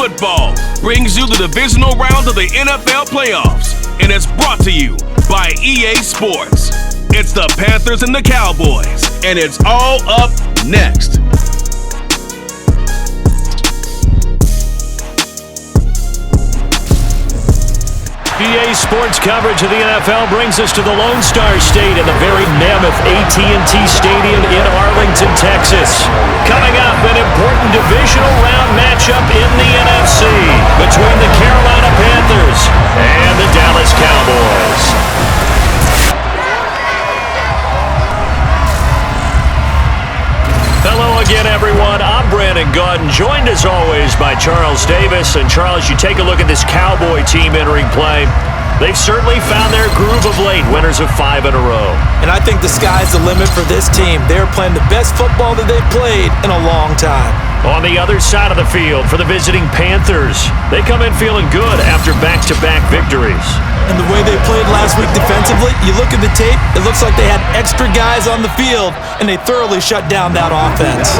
Football brings you the divisional round of the NFL playoffs, and it's brought to you by EA Sports. It's the Panthers and the Cowboys, and it's all up next. EA Sports coverage of the NFL brings us to the Lone Star State and the very mammoth AT&T Stadium in Arlington, Texas. Coming up, an important divisional round matchup in the NFC between the Carolina Panthers and the Dallas Cowboys. Hello again, everyone. I'm Brandon Gautin, joined as always by Charles Davis. And Charles, you take a look at this Cowboy team entering play. They've certainly found their groove of late, winners of 5 in a row. And I think the sky's the limit for this team. They're playing the best football that they've played in a long time. On the other side of the field for the visiting Panthers, they come in feeling good after back-to-back victories. And the way they played last week defensively, you look at the tape, it looks like they had extra guys on the field, and they thoroughly shut down that offense.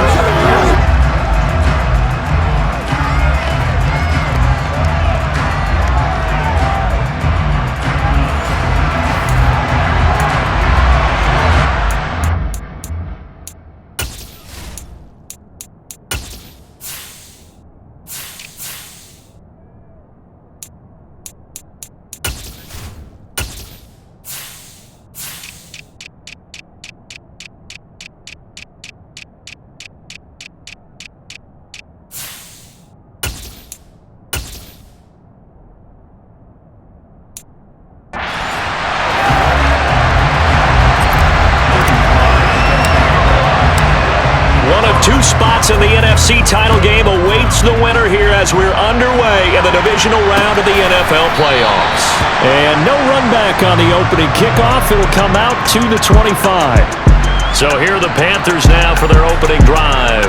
Two spots in the NFC title game awaits the winner here as we're underway in the divisional round of the NFL playoffs. And no run back on the opening kickoff. It'll come out to the 25. So here are the Panthers now for their opening drive.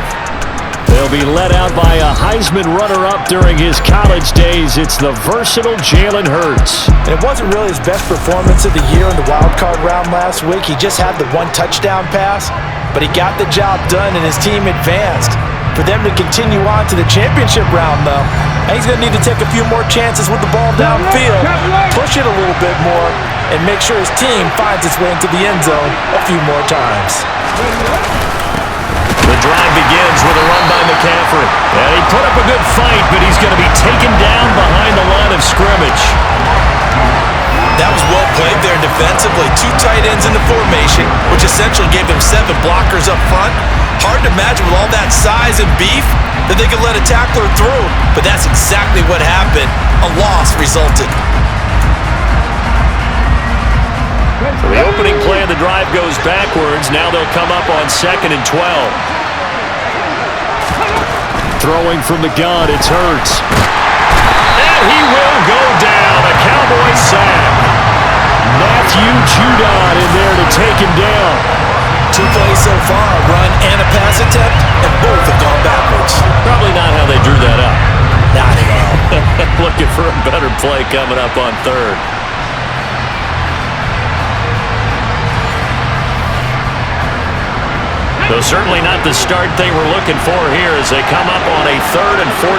They'll be led out by a Heisman runner-up during his college days. It's the versatile Jalen Hurts. And it wasn't really his best performance of the year in the wild card round last week. He just had the one touchdown pass, but he got the job done and his team advanced. For them to continue on to the championship round, though, he's going to need to take a few more chances with the ball downfield, push it a little bit more, and make sure his team finds its way into the end zone a few more times. The drive begins with a run by McCaffrey. And he put up a good fight, but he's going to be taken down behind the line of scrimmage. That was well played there defensively. 2 tight ends in the formation, which essentially gave them 7 blockers up front. Hard to imagine with all that size and beef that they could let a tackler through, but that's exactly what happened. A loss resulted. So the opening play of the drive goes backwards. Now they'll come up on 2nd and 12. Throwing from the gun, it's Hurts. And he will go down. A Cowboy sack. Mathieu Judon in there to take him down. 2 plays so far, a run and a pass attempt, and both have gone backwards. Probably not how they drew that up. Not at all. Looking for a better play coming up on 3rd. Though certainly not the start they were looking for here as they come up on a 3rd and 14.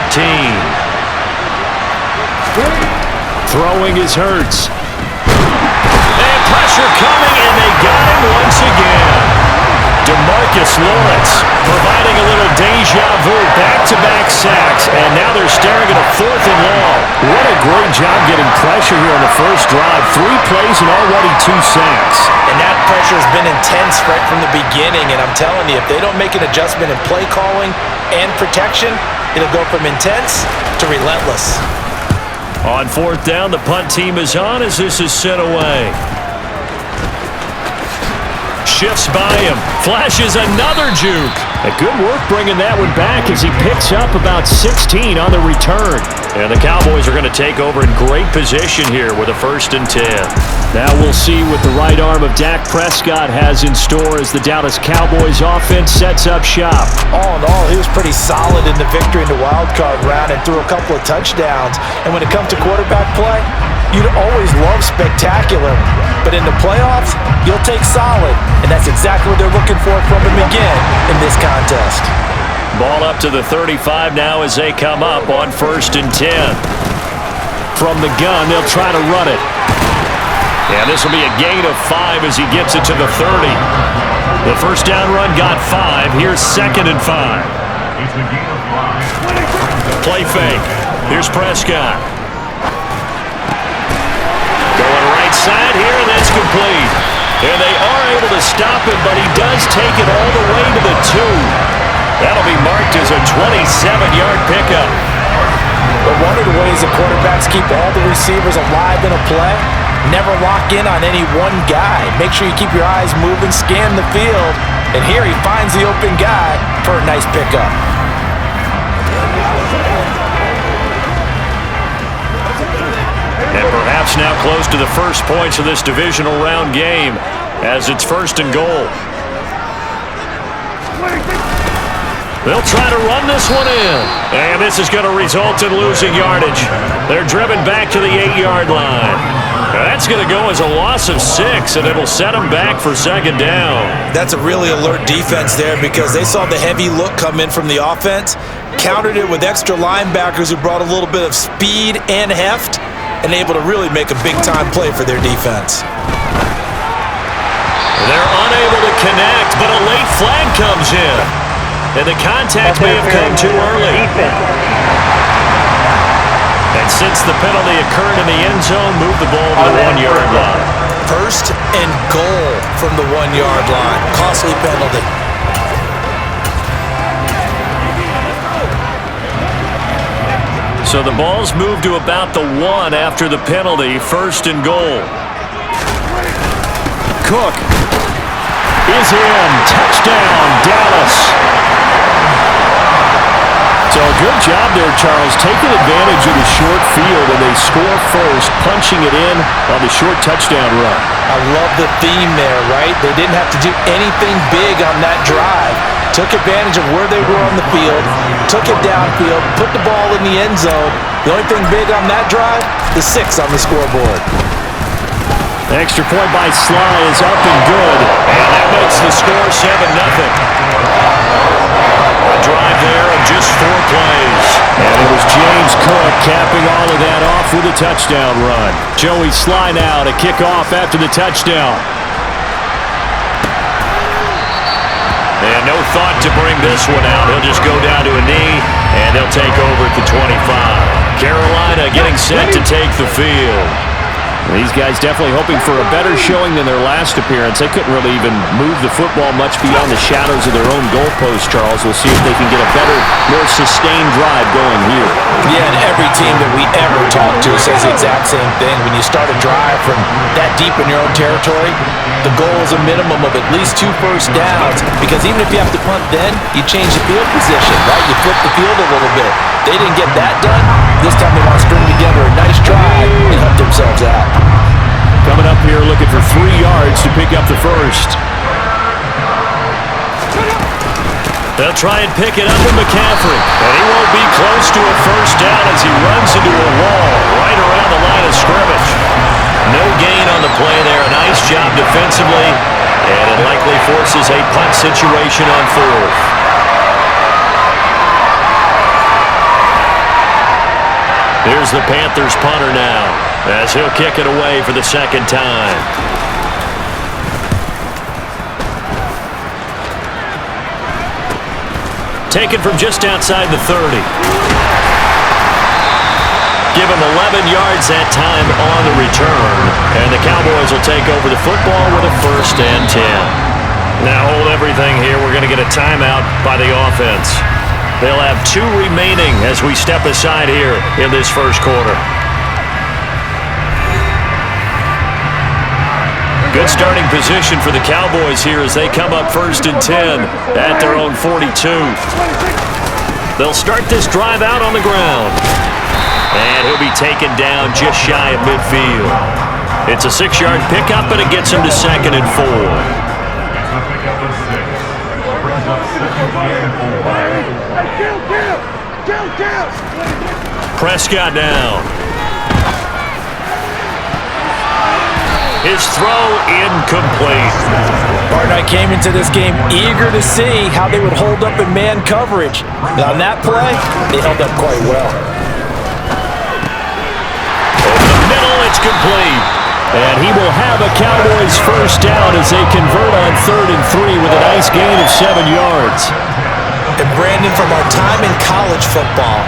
Throwing is Hurts. And pressure coming, and they got him once again. DeMarcus Lawrence providing a little deja vu, back-to-back sacks, and now they're staring at a 4th and long. What a great job getting pressure here on the first drive. 3 plays and already 2 sacks. And that pressure has been intense right from the beginning, and I'm telling you, if they don't make an adjustment in play calling and protection, it'll go from intense to relentless. On 4th down, the punt team is on as this is sent away. Shifts by him, flashes another juke. And good work bringing that one back as he picks up about 16 on the return. And the Cowboys are going to take over in great position here with a 1st and 10. Now we'll see what the right arm of Dak Prescott has in store as the Dallas Cowboys offense sets up shop. All in all, he was pretty solid in the victory in the wild card round and threw a couple of touchdowns. And when it comes to quarterback play, you'd always love spectacular. But in the playoffs, you'll take solid. And that's exactly what they're looking for from him again in this contest. Ball up to the 35 now as they come up on 1st and 10. From the gun, they'll try to run it. And this will be a gain of 5 as he gets it to the 30. The first down run got 5. Here's 2nd and 5. Play fake. Here's Prescott. Going right side here, and that's complete. And they are able to stop him, but he does take it all the way to the 2. That'll be marked as a 27-yard pickup. But one of the ways the quarterbacks keep all the receivers alive in a play, never lock in on any one guy. Make sure you keep your eyes moving, scan the field, and here he finds the open guy for a nice pickup. And perhaps now close to the first points of this divisional round game as it's 1st and goal. They'll try to run this one in. And this is going to result in losing yardage. They're driven back to the 8-yard line. That's going to go as a loss of 6, and it'll set them back for 2nd down. That's a really alert defense there because they saw the heavy look come in from the offense, countered it with extra linebackers who brought a little bit of speed and heft, and able to really make a big-time play for their defense. They're unable to connect, but a late flag comes in. And the contact may have come too early. And since the penalty occurred in the end zone, move the ball to the 1-yard line. 1st and goal from the 1-yard line. Costly penalty. So the ball's moved to about the 1 after the penalty. 1st and goal. Cook is in. Touchdown, Dallas. So a good job there, Charles, taking advantage of the short field, and they score first, punching it in on the short touchdown run. I love the theme there, right? They didn't have to do anything big on that drive. Took advantage of where they were on the field, took it downfield, put the ball in the end zone. The only thing big on that drive, the 6 on the scoreboard. The extra point by Sly is up and good, and that makes the score 7-0. A drive there in just 4 plays. And it was James Cook capping all of that off with a touchdown run. Joey Sly now to kick off after the touchdown. And no thought to bring this one out. He'll just go down to a knee, and they'll take over at the 25. Carolina getting set to take the field. These guys definitely hoping for a better showing than their last appearance. They couldn't really even move the football much beyond the shadows of their own goalpost, Charles. We'll see if they can get a better, more sustained drive going here. Yeah, and every team that we ever talk to says the exact same thing. When you start a drive from that deep in your own territory, the goal is a minimum of at least 2 first downs, because even if you have to punt then, you change the field position, right? You flip the field a little bit. They didn't get that done. This time they want to string together a nice drive and help themselves out. Coming up here looking for 3 yards to pick up the first. They'll try and pick it up with McCaffrey. And he won't be close to a first down as he runs into a wall right around the line of scrimmage. No gain on the play there. A nice job defensively. And it likely forces a punt situation on 4th. Here's the Panthers punter now, as he'll kick it away for the 2nd time. Taken from just outside the 30. Give him 11 yards that time on the return. And the Cowboys will take over the football with a 1st and 10. Now hold everything here. We're going to get a timeout by the offense. They'll have 2 remaining as we step aside here in this first quarter. Good starting position for the Cowboys here as they come up 1st and 10 at their own 42. They'll start this drive out on the ground. And he'll be taken down just shy of midfield. It's a 6-yard pickup, and it gets him to 2nd and 4. Prescott down. his throw incomplete. Barnett came into this game eager to see how they would hold up in man coverage. And on that play, they held up quite well. Over the middle, it's complete. And he will have a Cowboys first down as they convert on 3rd and 3 with a nice gain of 7 yards. And Brandon, from our time in college football,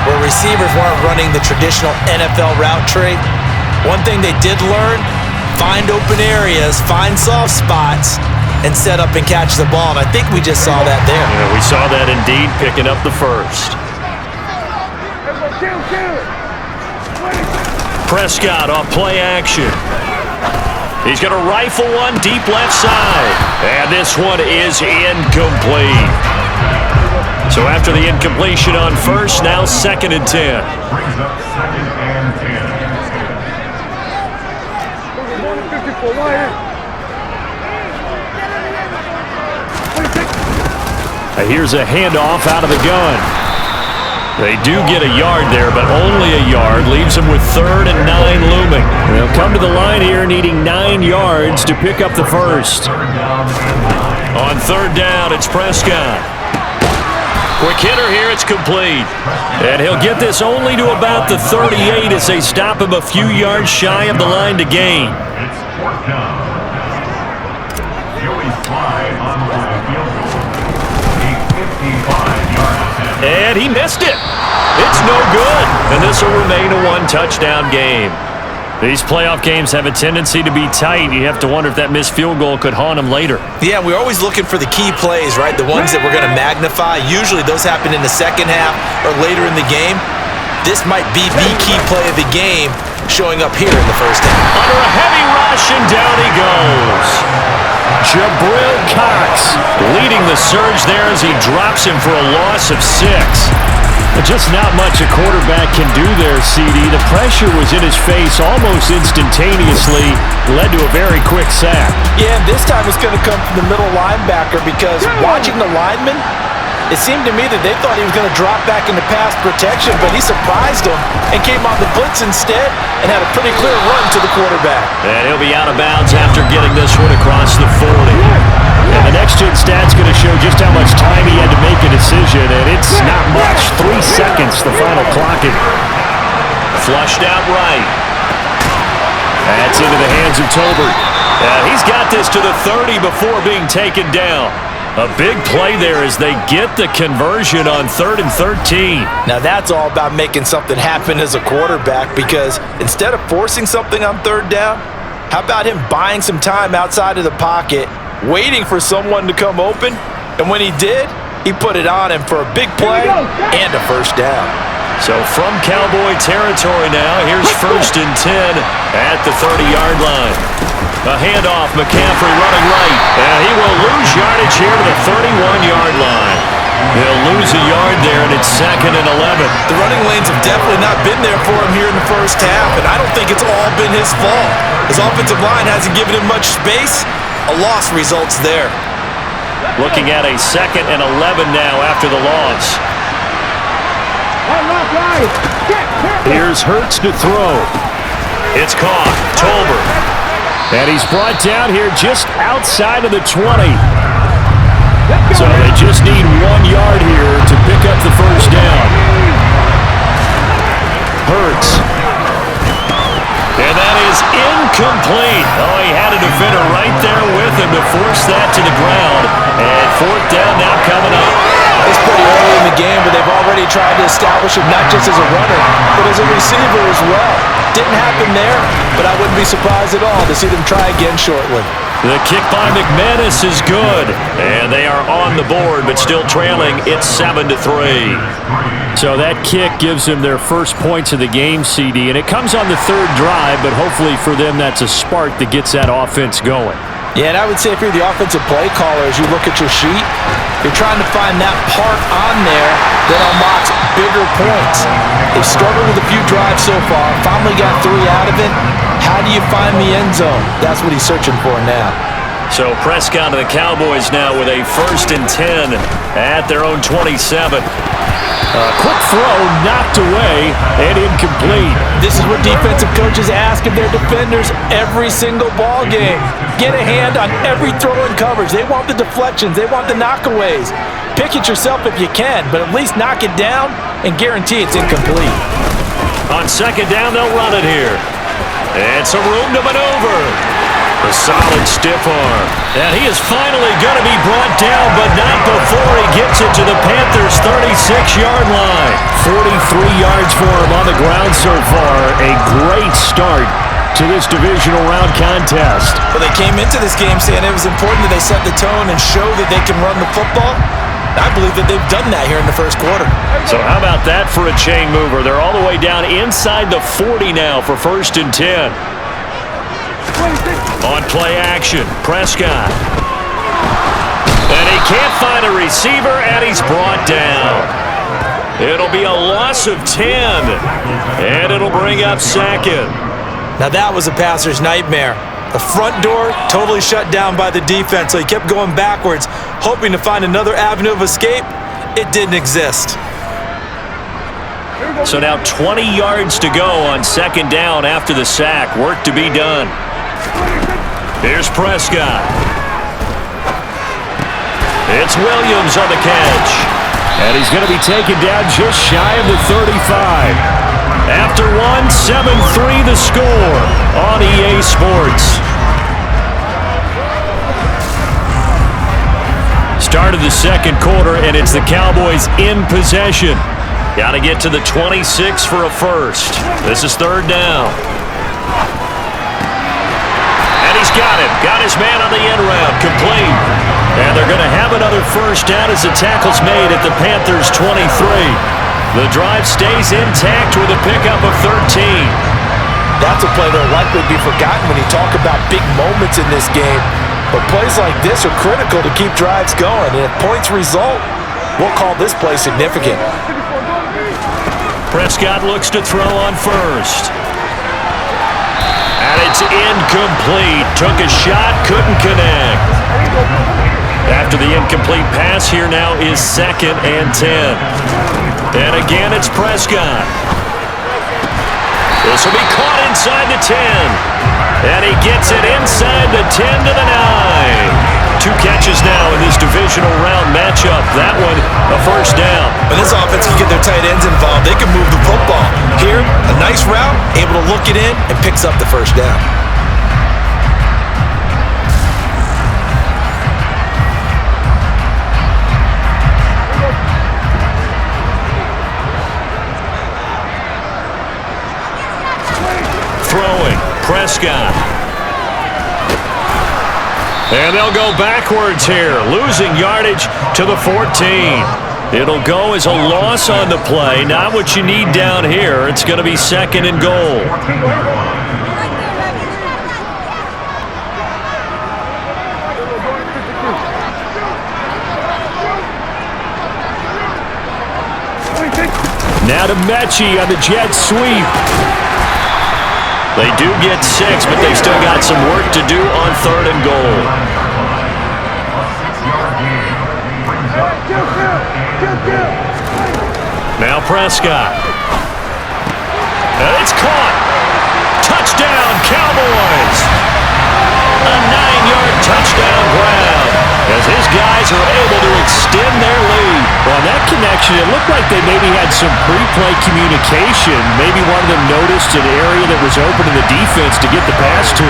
where receivers weren't running the traditional NFL route tree, one thing they did learn, find open areas, find soft spots, and set up and catch the ball. And I think we just saw that there. Yeah, we saw that indeed, picking up the first. Prescott off play action. He's going to rifle one deep left side. And this one is incomplete. So after the incompletion on first, now 2nd and 10. Brings up 2nd and 10. Here's a handoff out of the gun. They do get a yard there, but only a yard. Leaves them with 3rd and 9 looming. They'll come to the line here needing 9 yards to pick up the first. On 3rd down, it's Prescott. Quick hitter here, it's complete. And he'll get this only to about the 38 as they stop him a few yards shy of the line to gain. It's 4th down. Joey's fly on the field goal. A 55-yard attempt. And he missed it. It's no good. And this will remain a 1-touchdown game. These playoff games have a tendency to be tight. You have to wonder if that missed field goal could haunt them later. Yeah, we're always looking for the key plays, right? The ones that we're going to magnify. Usually those happen in the second half or later in the game. This might be the key play of the game showing up here in the first half. Under a heavy rush, and down he goes. Jabril Cox leading the surge there as he drops him for a loss of 6. Just not much a quarterback can do there, CD. The pressure was in his face almost instantaneously, led to a very quick sack. Yeah, and this time it's going to come from the middle linebacker because watching the lineman, it seemed to me that they thought he was going to drop back into pass protection, but he surprised them and came on the blitz instead and had a pretty clear run to the quarterback. And he'll be out of bounds after getting this one across the 40. And the next-gen stat's going to show just how much time he had to make a decision, and it's not much. 3 seconds, the final clocking. Flushed out right. That's into the hands of Tolbert. He's got this to the 30 before being taken down. A big play there as they get the conversion on 3rd and 13. Now that's all about making something happen as a quarterback, because instead of forcing something on 3rd down, how about him buying some time outside of the pocket, waiting for someone to come open, and when he did, he put it on him for a big play and a first down. So from Cowboy territory now, here's 1st and 10 at the 30-yard line. A handoff, McCaffrey running right, and he will lose yardage here to the 31-yard line. He'll lose a yard there, and it's 2nd and 11. The running lanes have definitely not been there for him here in the first half, and I don't think it's all been his fault. His offensive line hasn't given him much space. A loss results there. Looking at a 2nd and 11 now after the loss. Here's Hurts to throw. It's caught. Tolbert. And he's brought down here just outside of the 20. So they just need 1 yard here to pick up the first down. Hurts. And that is incomplete. Oh, he had a defender right there with him to force that to the ground. And 4th down now coming up. It's pretty early in the game, but they've already tried to establish him not just as a runner, but as a receiver as well. Didn't happen there, but I wouldn't be surprised at all to see them try again shortly. The kick by McManus is good, and they are on the board, but still trailing. It's 7-3. So that kick gives them their first points of the game, CD, and it comes on the 3rd drive, but hopefully for them that's a spark that gets that offense going. Yeah, and I would say if you're the offensive play caller, as you look at your sheet, you're trying to find that part on there that unlocks bigger points. They've struggled with a few drives so far, finally got 3 out of it. How do you find the end zone? That's what he's searching for now. So Prescott and the Cowboys now with a 1st and 10 at their own 27. Quick throw, knocked away, and incomplete. This is what defensive coaches ask of their defenders every single ball game. Get a hand on every throw in coverage. They want the deflections. They want the knockaways. Pick it yourself if you can, but at least knock it down and guarantee it's incomplete. On second down, they'll run it here. And some room to maneuver. A solid stiff arm. And he is finally going to be brought down, but not before he gets it to the Panthers' 36-yard line. 43 yards for him on the ground so far. A great start to this divisional round contest. Well, they came into this game saying it was important that they set the tone and show that they can run the football. I believe that they've done that here in the first quarter. So how about that for a chain mover? They're all the way down inside the 40 now for 1st and 10. On play action, Prescott. And he can't find a receiver, and he's brought down. It'll be a loss of 10, and it'll bring up 2nd. Now that was a passer's nightmare. The front door totally shut down by the defense, so he kept going backwards, hoping to find another avenue of escape. It didn't exist. So now 20 yards to go on 2nd down after the sack. Work to be done. Here's Prescott. It's Williams on the catch. And he's going to be taken down just shy of the 35. After one, 7-3 the score on EA Sports. Start of the second quarter, and it's the Cowboys in possession. Got to get to the 26 for a first. This is 3rd down. And he's got him. Got his man on the end route. Complete. And they're going to have another first down as the tackle's made at the Panthers' 23. The drive stays intact with a pickup of 13. That's a play that will likely be forgotten when you talk about big moments in this game. But plays like this are critical to keep drives going. And if points result, we'll call this play significant. Prescott looks to throw on first. And it's incomplete. Took a shot, couldn't connect. After the incomplete pass, here now is 2nd and 10. And again, it's Prescott. This will be caught inside the 10. And he gets it inside the 10 to the 9. 2 catches now in this divisional round matchup. That one, a first down. When this offense can get their tight ends involved, they can move the football. Here, a nice route, able to look it in, and picks up the first down. Throwing, Prescott. And they'll go backwards here, losing yardage to the 14. It'll go as a loss on the play. Not what you need down here. It's going to be 2nd and goal. Now to Mechie on the jet sweep. They do get 6, but they've still got some work to do on 3rd and goal. Now Prescott. And it's caught. Touchdown, Cowboys. A 9-yard touchdown grab as his guys are able to extend their lead. Well, that connection, it looked like they maybe had some pre-play communication. Maybe one of them noticed an area that was open to the defense to get the pass to.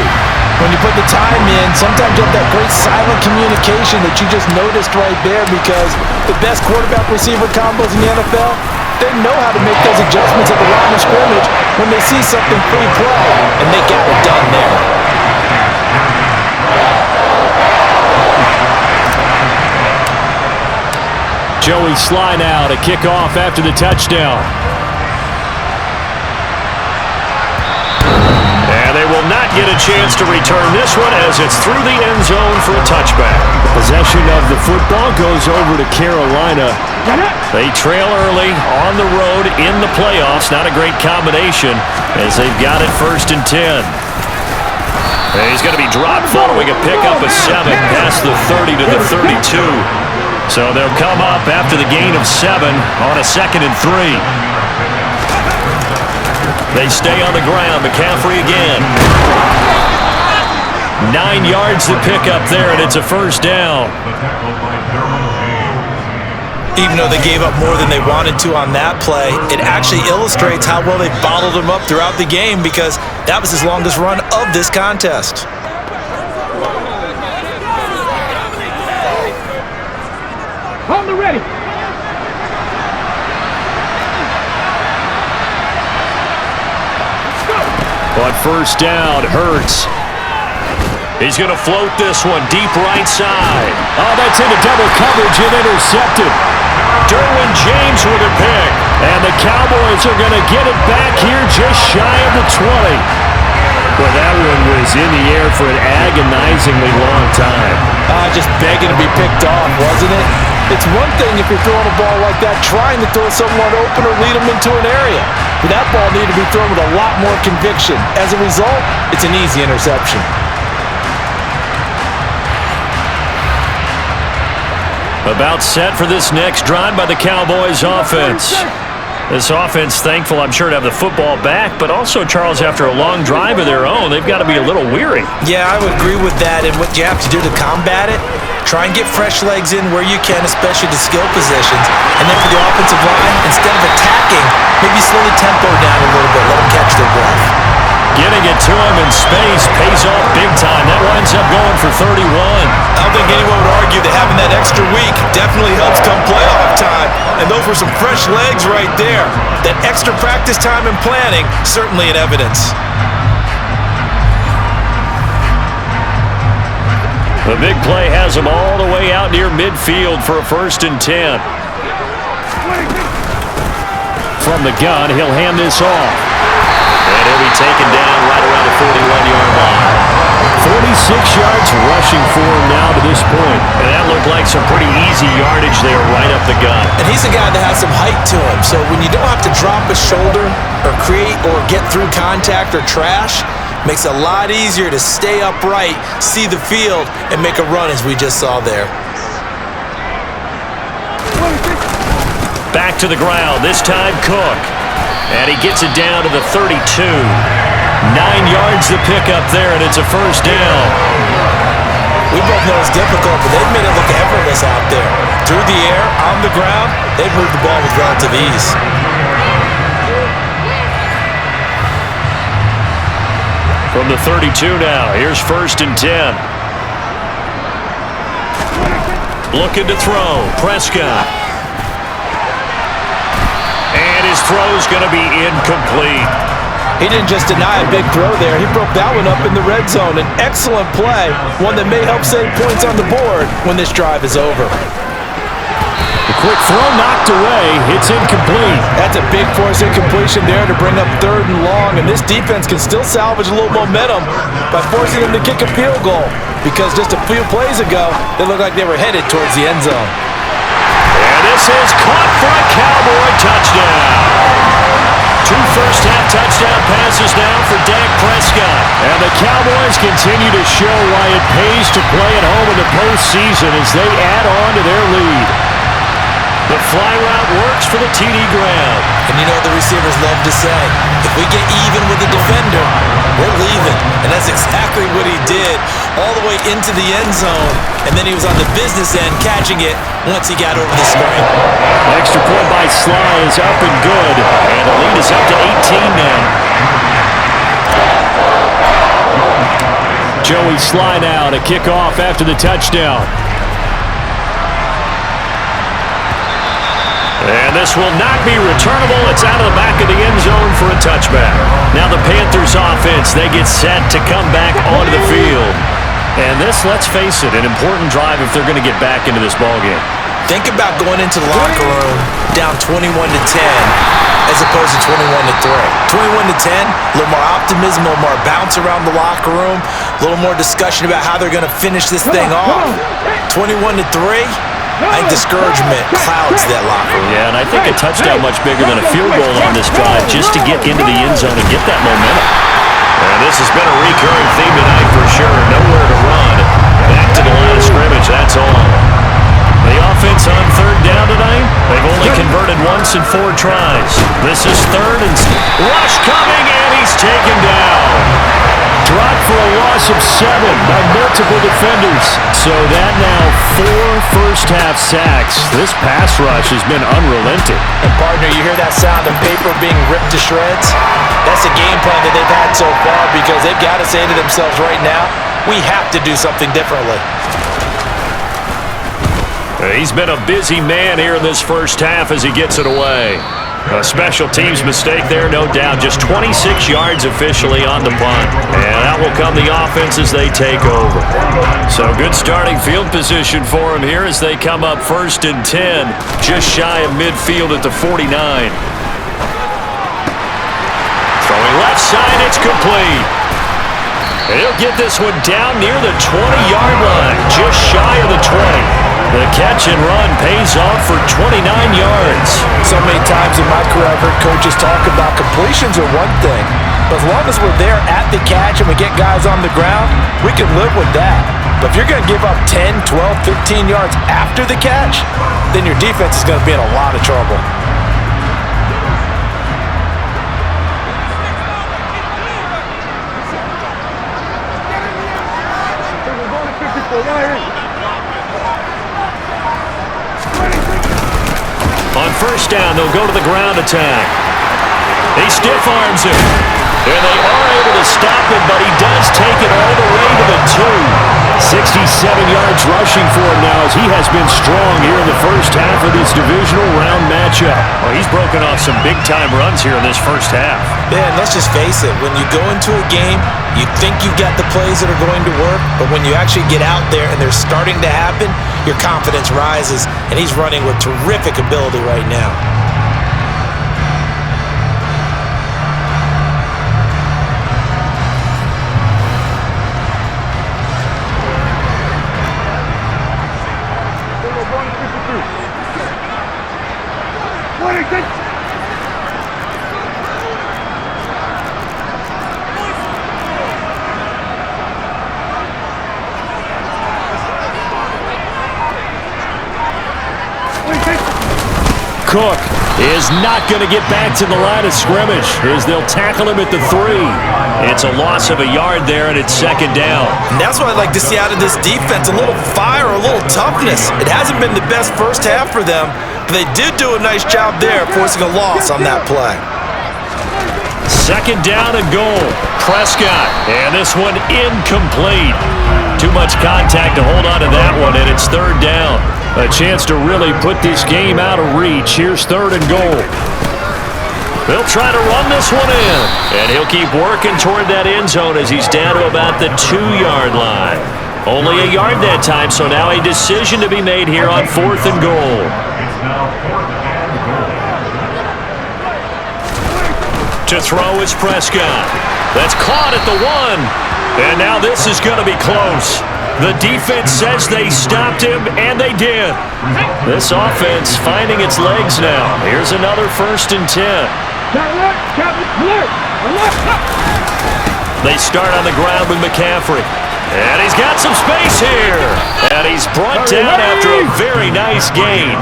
When you put the time in, sometimes you have that great silent communication that you just noticed right there, because the best quarterback-receiver combos in the NFL, they know how to make those adjustments at the line of scrimmage when they see something pre-play, and they got it done there. Joey Sly now to kick off after the touchdown. And they will not get a chance to return this one as it's through the end zone for a touchback. Possession of the football goes over to Carolina. They trail early on the road in the playoffs. Not a great combination as they've got it 1st and 10. And he's going to be dropped following a pickup of 7 past the 30 to the 32. So they'll come up after the gain of 7 on a 2nd and 3. They stay on the ground. McCaffrey again. 9 yards to pick up there, and it's a first down. Even though they gave up more than they wanted to on that play, it actually illustrates how well they bottled them up throughout the game, because that was his longest run of this contest. On the ready. On first down, Hurts. He's going to float this one deep right side. Oh, that's into double coverage and intercepted. Derwin James with a pick. And the Cowboys are going to get it back here just shy of the 20. Well, that one was in the air for an agonizingly long time. Just begging to be picked off, wasn't it? It's one thing if you're throwing a ball like that, trying to throw someone open or lead them into an area. But that ball needed to be thrown with a lot more conviction. As a result, it's an easy interception. About set for this next drive by the Cowboys offense. This offense thankful, I'm sure, to have the football back, but also, Charles, after a long drive of their own, they've got to be a little weary. Yeah, I would agree with that. And what you have to do to combat it, try and get fresh legs in where you can, especially the skill positions. And then for the offensive line, instead of attacking, maybe slow the tempo down a little bit, let them catch their breath. Getting it to him in space pays off big time. That winds up going for 31. I don't think anyone would argue that having that extra week definitely helps come playoff time. And those were some fresh legs right there. That extra practice time and planning, certainly in evidence. The big play has him all the way out near midfield for a 1st and 10. From the gun, he'll hand this off. And he'll be taken down right around the 41-yard line. 46 yards rushing for him now to this point. And that looked like some pretty easy yardage there right up the gut. And he's a guy that has some height to him. So when you don't have to drop a shoulder or create or get through contact or trash, makes it a lot easier to stay upright, see the field, and make a run as we just saw there. Back to the ground, this time Cook. And he gets it down to the 32. 9 yards to pick up there, and it's a first down. We both know it's difficult, but they've made it look effortless out there. Through the air, on the ground, they've moved the ball with relative ease. From the 32 now, here's 1st and 10. Looking to throw, Prescott. And his throw's going to be incomplete. He didn't just deny a big throw there. He broke that one up in the red zone. An excellent play, one that may help save points on the board when this drive is over. The quick throw knocked away. It's incomplete. That's a big force incompletion there to bring up 3rd and long, and this defense can still salvage a little momentum by forcing them to kick a field goal, because just a few plays ago, they looked like they were headed towards the end zone. And this is caught for a Cowboy touchdown. 2 first-half touchdown passes now for Dak Prescott. And the Cowboys continue to show why it pays to play at home in the postseason as they add on to their lead. The fly route works for the TD Graham. And you know what the receivers love to say? If we get even with the defender, we're leaving. And that's exactly what he did, all the way into the end zone. And then he was on the business end catching it once he got over the screen. Extra point by Sly is up and good. And the lead is up to 18 now. Joey Sly now to kick off after the touchdown. And this will not be returnable. It's out of the back of the end zone for a touchback. Now the Panthers offense, they get set to come back onto the field. And this, let's face it, an important drive if they're going to get back into this ballgame. Think about going into the locker room down 21-10 as opposed to 21-3. 21-10, a little more optimism, a little more bounce around the locker room, a little more discussion about how they're going to finish this thing off. 21-3. I think discouragement clouds that locker room. Yeah, and I think a touchdown much bigger than a field goal on this drive just to get into the end zone and get that momentum. And this has been a recurring theme tonight for sure. Nowhere to run. Back to the line of scrimmage, that's all. The offense once in 4 tries. This is 3rd and rush coming, and he's taken down. Dropped for a loss of 7 by multiple defenders. So that now 4 first-half sacks. This pass rush has been unrelenting. And partner, you hear that sound of paper being ripped to shreds? That's the game plan that they've had so far because they've got to say to themselves right now, we have to do something differently. He's been a busy man here in this first half as he gets it away. A special teams mistake there, no doubt. Just 26 yards officially on the punt. And out will come the offense as they take over. So good starting field position for him here as they come up 1st and 10. Just shy of midfield at the 49. Throwing left side, it's complete. He'll get this one down near the 20-yard line. Just shy of the 20. The catch and run pays off for 29 yards. So many times in my career I've heard coaches talk about completions are one thing, but as long as we're there at the catch and we get guys on the ground, we can live with that. But if you're going to give up 10, 12, 15 yards after the catch, then your defense is going to be in a lot of trouble. On first down, they'll go to the ground attack. He stiff arms him. And they are able to stop him, but he does take it all the way to the 2. 67 yards rushing for him now as he has been strong here in the first half of this divisional round matchup. Well, he's broken off some big-time runs here in this first half. Yeah, and let's just face it. When you go into a game, you think you've got the plays that are going to work, but when you actually get out there and they're starting to happen, your confidence rises, and he's running with terrific ability right now. Cook is not going to get back to the line of scrimmage as they'll tackle him at the 3. It's a loss of a yard there, and it's 2nd down. And that's what I'd like to see out of this defense, a little fire, a little toughness. It hasn't been the best first half for them, but they did do a nice job there forcing a loss on that play. 2nd down and goal. Prescott, and this one incomplete. Too much contact to hold on to that one, and it's 3rd down. A chance to really put this game out of reach. Here's 3rd and goal. They'll try to run this one in, and he'll keep working toward that end zone as he's down to about the 2-yard line. Only a yard that time, so now a decision to be made here on 4th and goal. It's now 4th and goal. To throw is Prescott. That's caught at the 1, and now this is going to be close. The defense says they stopped him, and they did. This offense finding its legs now. Here's another 1st and 10. They start on the ground with McCaffrey. And he's got some space here. And he's brought down after a very nice gain.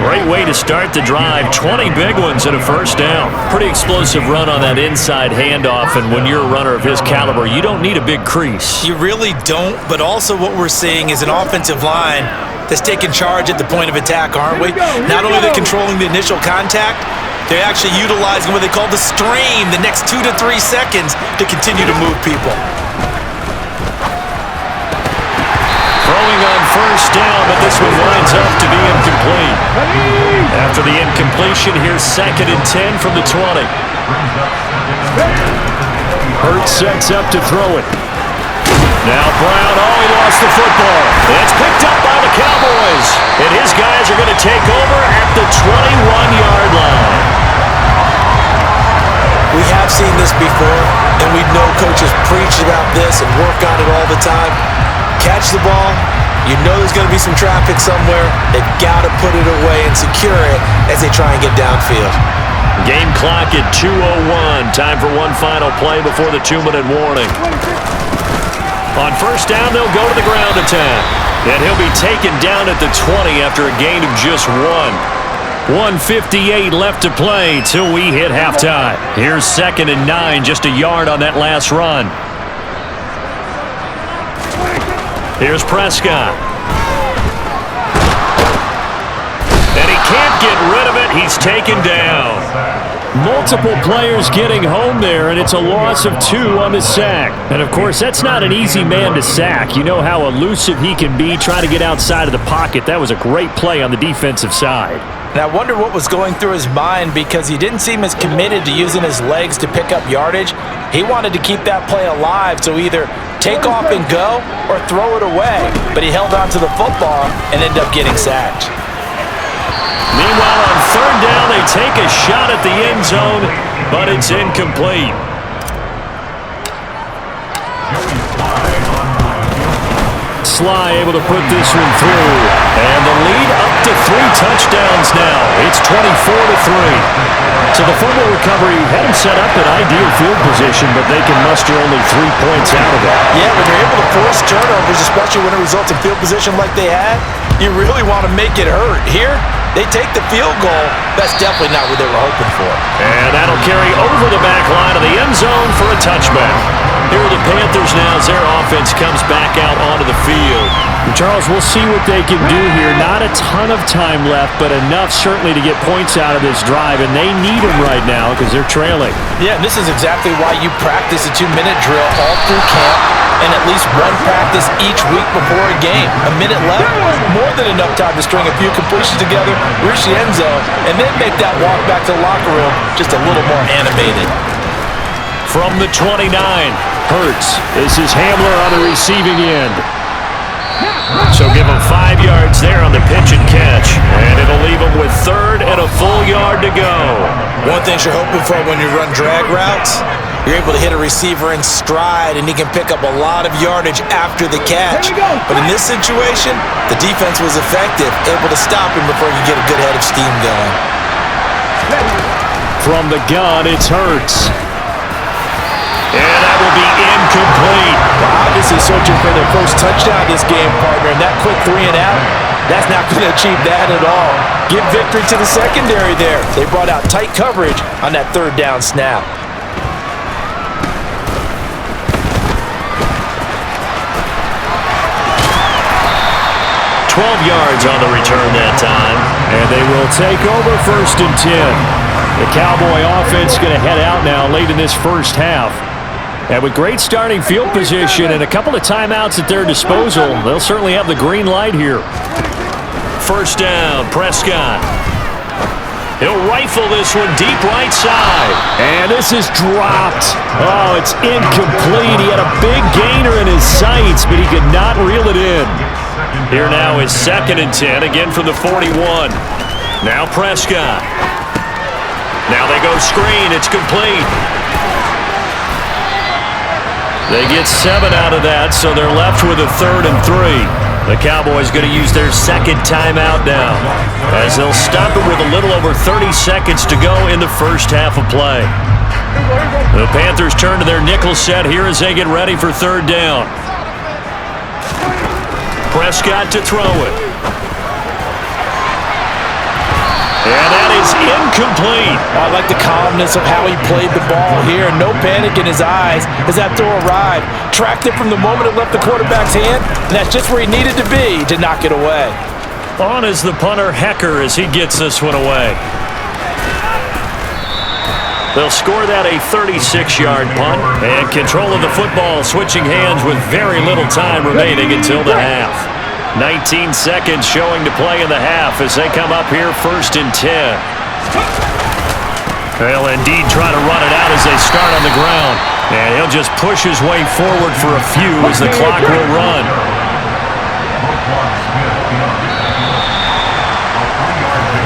Great way to start the drive. 20 big ones and a 1st down. Pretty explosive run on that inside handoff. And when you're a runner of his caliber, you don't need a big crease. You really don't, but also what we're seeing is an offensive line that's taking charge at the point of attack, aren't we? Not only are they controlling the initial contact, they're actually utilizing what they call the stream, the next 2 to 3 seconds to continue to move people. Throwing on 1st down, but this one winds up to be incomplete. After the incompletion, here's 2nd and 10 from the 20. Hurts sets up to throw it. Now Brown, he lost the football. It's picked up by the Cowboys. And his guys are going to take over at the 21-yard line. We have seen this before, and we know coaches preach about this and work on it all the time. Catch the ball. You know there's going to be some traffic somewhere. They've got to put it away and secure it as they try and get downfield. Game clock at 2:01. Time for one final play before the 2-minute warning. On 1st down, they'll go to the ground attack. And he'll be taken down at the 20 after a gain of just 1. 1:58 left to play till we hit halftime. Here's 2nd and 9, just a yard on that last run. Here's Prescott. And he can't get rid of it. He's taken down. Multiple players getting home there, and it's a loss of 2 on the sack. And, of course, that's not an easy man to sack. You know how elusive he can be trying to get outside of the pocket. That was a great play on the defensive side. And I wonder what was going through his mind, because he didn't seem as committed to using his legs to pick up yardage. He wanted to keep that play alive, so either take off and go or throw it away. But he held on to the football and ended up getting sacked. Meanwhile, on 3rd down, they take a shot at the end zone, but it's incomplete. Sly able to put this one through. And the lead up to 3 touchdowns now. It's 24-3. So the fumble recovery had him set up at ideal field position, but they can muster only 3 points out of it. Yeah, when you're able to force turnovers, especially when it results in field position like they had, you really want to make it hurt. Here, they take the field goal. That's definitely not what they were hoping for. And that'll carry over the back line of the end zone for a touchback. Here are the Panthers now as their offense comes back out onto the field. And Charles, we'll see what they can do here. Not a ton of time left, but enough certainly to get points out of this drive, and they need them right now because they're trailing. Yeah, and this is exactly why you practice a 2-minute drill all through camp and at least one practice each week before a game. A minute left, more than enough time to string a few completions together, reach the end zone, and then make that walk back to the locker room just a little more animated. From the 29, Hurts. This is Hamler on the receiving end. so give him 5 yards there on the pitch and catch, and it'll leave him with 3rd and a full yard to go. One thing you're hoping for when you run drag routes, you're able to hit a receiver in stride, and he can pick up a lot of yardage after the catch. But in this situation, the defense was effective, able to stop him before he could get a good head of steam going. From the gun, it's Hurts. And that will be incomplete. Obviously searching for their first touchdown this game, partner, and that quick 3 and out, that's not going to achieve that at all. Give victory to the secondary there. They brought out tight coverage on that 3rd down snap. 12 yards on the return that time. And they will take over 1st and 10. The Cowboy offense going to head out now late in this first half. And with great starting field position and a couple of timeouts at their disposal, they'll certainly have the green light here. 1st down, Prescott. He'll rifle this one deep right side. And this is dropped. Oh, it's incomplete. He had a big gainer in his sights, but he could not reel it in. Here now is 2nd and 10, again from the 41. Now Prescott. Now they go screen. It's complete. They get 7 out of that, so they're left with a 3rd and 3. The Cowboys going to use their 2nd timeout now, as they'll stop it with a little over 30 seconds to go in the first half of play. The Panthers turn to their nickel set here as they get ready for 3rd down. Prescott to throw it. And that is incomplete. I like the calmness of how he played the ball here. No panic in his eyes as that throw arrived. Tracked it from the moment it left the quarterback's hand, and that's just where he needed to be to knock it away. On is the punter, Hecker, as he gets this one away. They'll score that a 36-yard punt, and control of the football switching hands with very little time remaining until the half. 19 seconds showing to play in the half as they come up here 1st and 10. They'll indeed try to run it out as they start on the ground. And he'll just push his way forward for a few as the clock will run.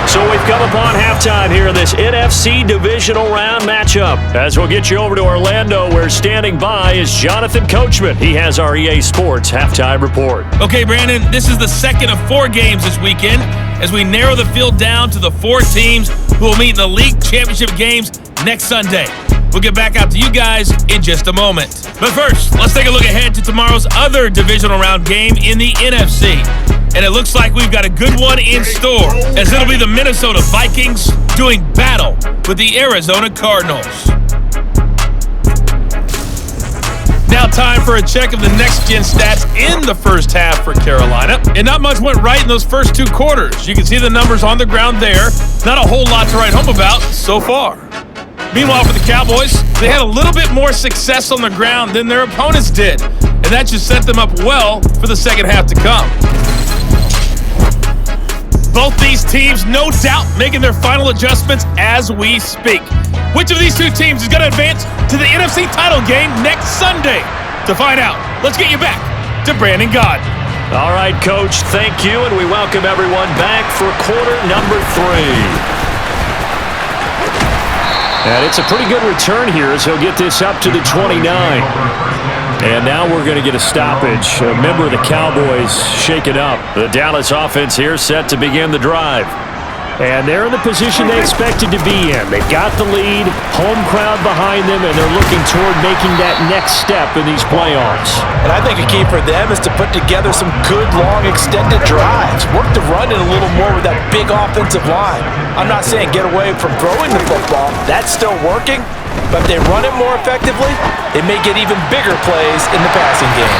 So we've come upon halftime here in this NFC divisional round matchup. As we'll get you over to Orlando, where standing by is Jonathan Coachman. He has our EA Sports halftime report. Okay, Brandon, this is the 2nd of 4 games this weekend as we narrow the field down to the 4 teams who will meet in the league championship games next Sunday. We'll get back out to you guys in just a moment. But first, let's take a look ahead to tomorrow's other divisional round game in the NFC. and it looks like we've got a good one in store, as it'll be the Minnesota Vikings doing battle with the Arizona Cardinals. Now time for a check of the next-gen stats in the first half for Carolina. And not much went right in those first two quarters. You can see the numbers on the ground there. Not a whole lot to write home about so far. Meanwhile, for the Cowboys, they had a little bit more success on the ground than their opponents did. And that just set them up well for the second half to come. Both these teams, no doubt, making their final adjustments as we speak. Which of these two teams is going to advance to the NFC title game next Sunday? To find out, let's get you back to Brandon God. All right, Coach, thank you, and we welcome everyone back for quarter number 3. And it's a pretty good return here as he'll get this up to the 29. And now we're going to get a stoppage. A member of the Cowboys shaken up. The Dallas offense here set to begin the drive. And they're in the position they expected to be in. They've got the lead, home crowd behind them, and they're looking toward making that next step in these playoffs. And I think a key for them is to put together some good, long, extended drives. Work the run in a little more with that big offensive line. I'm not saying get away from throwing the football. That's still working. But if they run it more effectively, they may get even bigger plays in the passing game.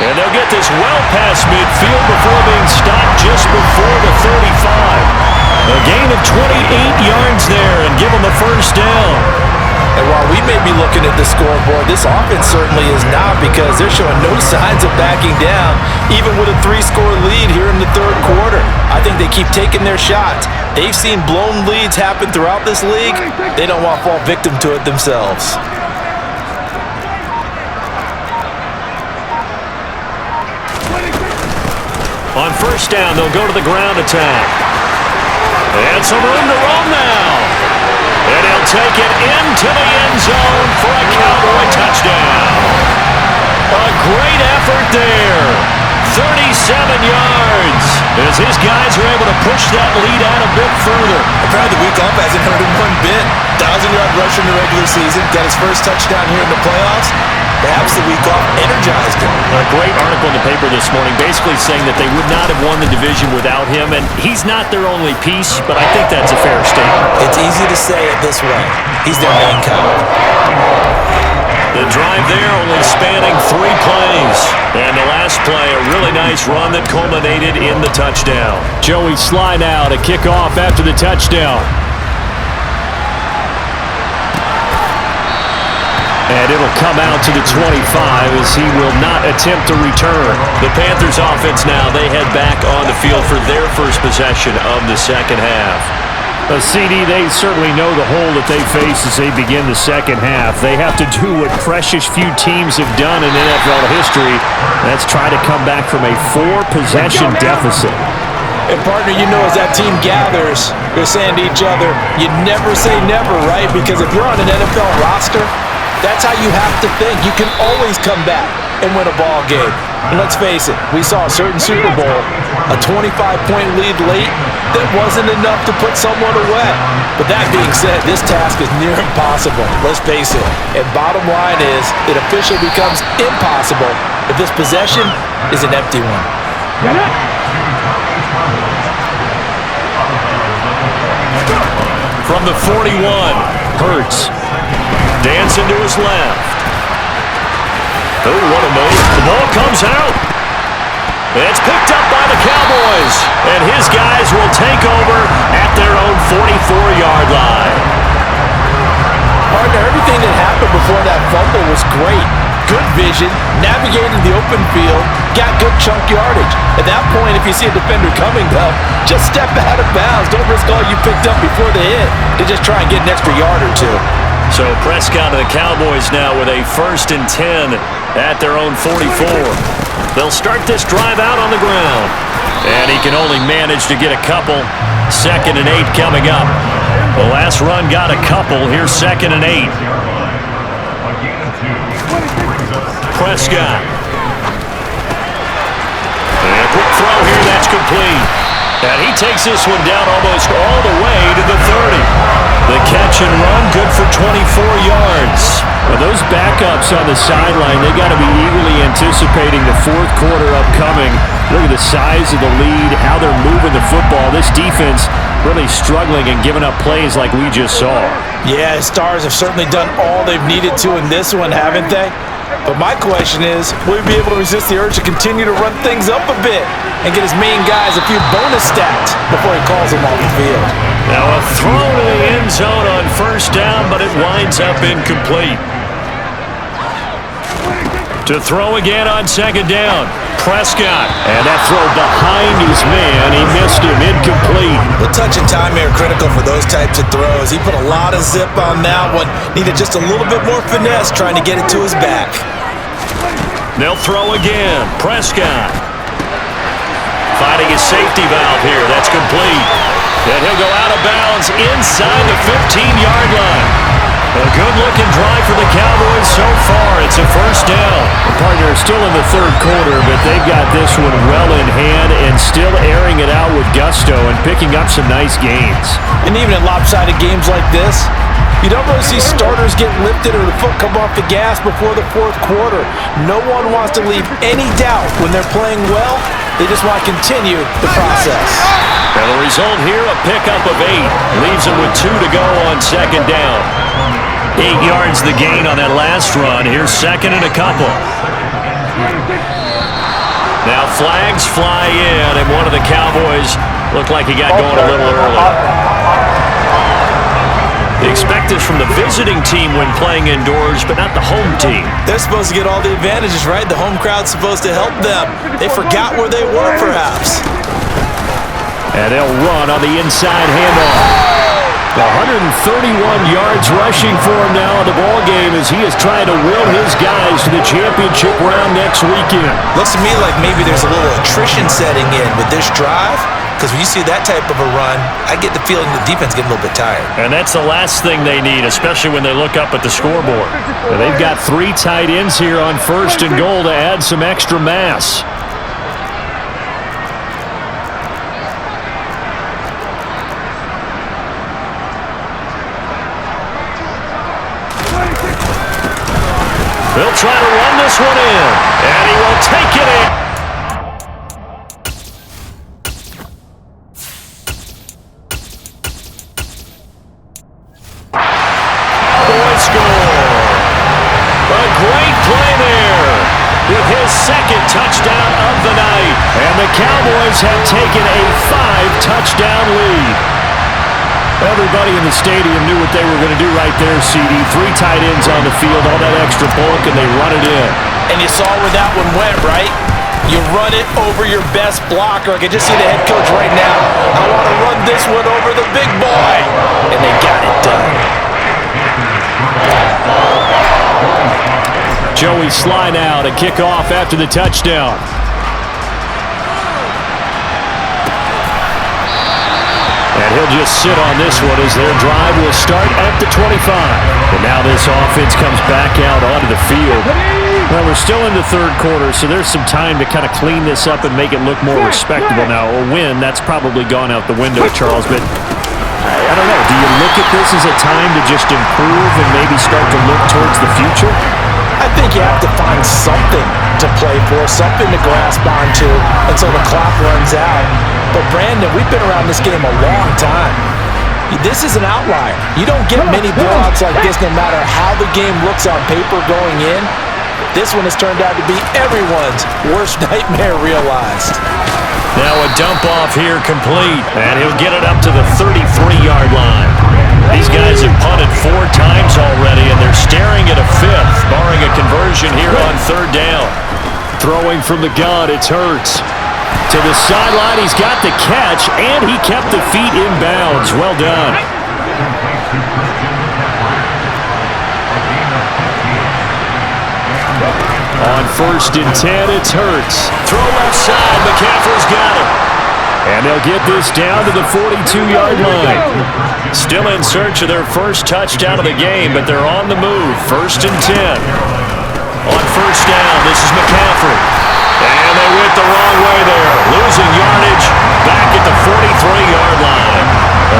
And they'll get this well past midfield before being stopped just before the 35. A gain of 28 yards there and give them a first down. And while we may be looking at the scoreboard, this offense certainly is not, because they're showing no signs of backing down, even with a 3-score lead here in the third quarter. I think they keep taking their shots. They've seen blown leads happen throughout this league. They don't want to fall victim to it themselves. On first down, they'll go to the ground attack. And some room to roam now. And he'll take it into the end zone for a Cowboy touchdown. A great effort there. 37 yards as his guys are able to push that lead out a bit further. Apparently the week off hasn't hurt him one bit. 1,000-yard rush in the regular season. Got his first touchdown here in the playoffs. Perhaps the week off energized him. A great article in the paper this morning basically saying that they would not have won the division without him, and he's not their only piece, but I think that's a fair statement. It's easy to say it this way. He's their main guy. The drive there only spanning 3 plays. And the last play, a really nice run that culminated in the touchdown. Joey Sly now to kick off after the touchdown. And it'll come out to the 25 as he will not attempt to return. The Panthers offense now, they head back on the field for their first possession of the second half. CD, they certainly know the hole that they face as they begin the second half. They have to do what precious few teams have done in NFL history. That's try to come back from a 4-possession deficit. And partner, you know, as that team gathers, they're saying to each other, you never say never, right? Because if you're on an NFL roster, that's how you have to think. You can always come back and win a ball game. And let's face it, we saw a certain Super Bowl, a 25-point lead late that wasn't enough to put someone away. But that being said, this task is near impossible. Let's face it. And bottom line is, it officially becomes impossible if this possession is an empty one. From the 41, Hurts. Dancing to his left. Oh, what a move. The ball comes out. It's picked up by the Cowboys. And his guys will take over at their own 44-yard line. Partner, everything that happened before that fumble was great. Good vision, navigated the open field, got good chunk yardage. At that point, if you see a defender coming, though, just step out of bounds. Don't risk all you picked up before the hit to just try and get an extra yard or two. So Prescott and the Cowboys now with a 1st and 10 at their own 44. They'll start this drive out on the ground. And he can only manage to get a couple. 2nd and 8 coming up. The last run got a couple. Here's 2nd and 8. Prescott. And a quick throw here, that's complete. And he takes this one down almost all the way to the 30. The catch and run, good for 24 yards. Well, those backups on the sideline, they got to be eagerly anticipating the 4th quarter upcoming. Look at the size of the lead, how they're moving the football. This defense really struggling and giving up plays like we just saw. Yeah, his Stars have certainly done all they've needed to in this one, haven't they? But my question is, will he be able to resist the urge to continue to run things up a bit and get his main guys a few bonus stats before he calls them off the field? Now a throw to the end zone on first down, but it winds up incomplete. To throw again on second down, Prescott. And that throw behind his man, he missed him, incomplete. The touch and time here critical for those types of throws. He put a lot of zip on that one. Needed just a little bit more finesse trying to get it to his back. They'll throw again, Prescott. Finding his safety valve here, that's complete. And he'll go out of bounds inside the 15-yard line. A good-looking drive for the Cowboys so far. It's a first down. The partner is still in the third quarter, but they've got this one well in hand and still airing it out with gusto and picking up some nice gains. And even in lopsided games like this, you don't really see starters get lifted or the foot come off the gas before the fourth quarter. No one wants to leave any doubt when they're playing well. They just want to continue the process. And the result here, a pickup of 8. Leaves them with 2 to go on second down. 8 yards the gain on that last run. Here's second and a couple. Now flags fly in, and one of the Cowboys looked like he got going a little early. They expect this from the visiting team when playing indoors, but not the home team. They're supposed to get all the advantages, right? The home crowd's supposed to help them. They forgot where they were, perhaps. And they'll run on the inside handoff. 131 yards rushing for him now in the ballgame as he is trying to will his guys to the championship round next weekend. Looks to me like maybe there's a little attrition setting in with this drive. Because when you see that type of a run, I get the feeling the defense getting a little bit tired. And that's the last thing they need, especially when they look up at the scoreboard. And they've got 3 tight ends here on first and goal to add some extra mass. They'll try to run this one in, and he will take it in. Second touchdown of the night, and the Cowboys have taken a 5-touchdown lead. Everybody in the stadium knew what they were going to do right there, CD. 3 tight ends on the field, all that extra bulk, and they run it in. And you saw where that one went, right? You run it over your best blocker. I can just see the head coach right now. I want to run this one over the big boy. And they got it done. Joey Sly now to kick off after the touchdown. And he'll just sit on this one as their drive will start at the 25. And now this offense comes back out onto the field. Well, we're still in the third quarter, so there's some time to kind of clean this up and make it look more respectable. Now, a win, that's probably gone out the window, Charles, but I don't know. Do you look at this as a time to just improve and maybe start to look towards the future? I think you have to find something to play for, something to grasp onto until the clock runs out. But Brandon, we've been around this game a long time. This is an outlier. You don't get many blowouts like this no matter how the game looks on paper going in. This one has turned out to be everyone's worst nightmare realized. Now a dump off here complete, and he'll get it up to the 33-yard line. These guys have punted 4 times already, and they're staring at a 5th, barring a conversion here on third down. Throwing from the gun, it's Hurts. To the sideline, he's got the catch, and he kept the feet in bounds. Well done. On first and 10, it's Hurts. Throw left side, McCaffrey's got it. And they'll get this down to the 42-yard line. Still in search of their first touchdown of the game, but they're on the move. First and 10. On first down, this is McCaffrey. And they went the wrong way there. Losing yardage back at the 43-yard line.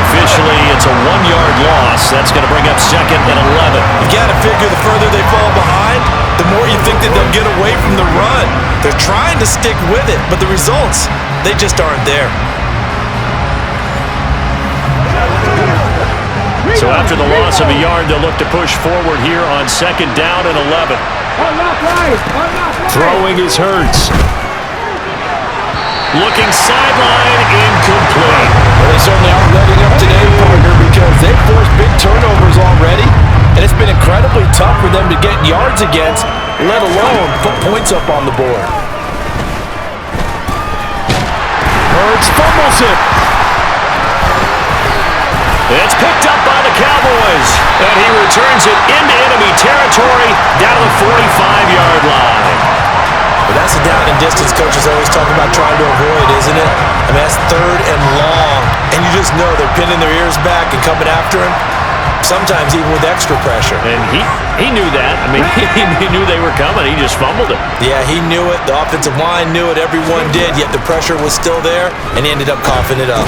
Officially, it's a 1-yard loss. That's going to bring up second and 11. You got to figure the further they fall behind, the more you think that they'll get away from the run. They're They're trying to stick with it, but the results, they just aren't there. So after the loss of a yard, they'll look to push forward here on 2nd down and 11. Throwing is Hurts. Looking sideline, incomplete. Well, they certainly aren't letting up today, partner, because they've forced big turnovers already, and it's been incredibly tough for them to get yards against, let alone put points up on the board. Hurts fumbles it. It's picked up by the Cowboys, and he returns it into enemy territory down to the 45-yard line. But that's a down and distance coaches always talk about trying to avoid, isn't it? I mean, that's 3rd and long, and you just know they're pinning their ears back and coming after him, sometimes even with extra pressure. And he knew that. I mean, he knew they were coming. He just fumbled it. Yeah, he knew it. The offensive line knew it. Everyone did, yet the pressure was still there, and he ended up coughing it up.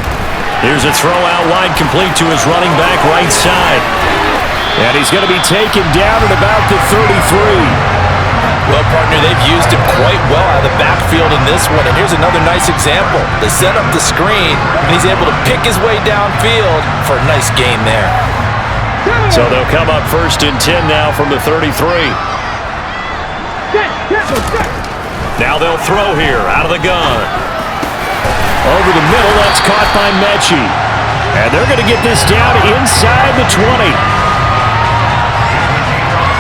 Here's a throw out wide complete to his running back right side. And he's going to be taken down at about the 33. Well, partner, they've used him quite well out of the backfield in this one. And here's another nice example. They set up the screen, and he's able to pick his way downfield for a nice gain there. So they'll come up 1st and 10 now from the 33. Now they'll throw here out of the gun. Over the middle, that's caught by Mathieu. And they're going to get this down inside the 20.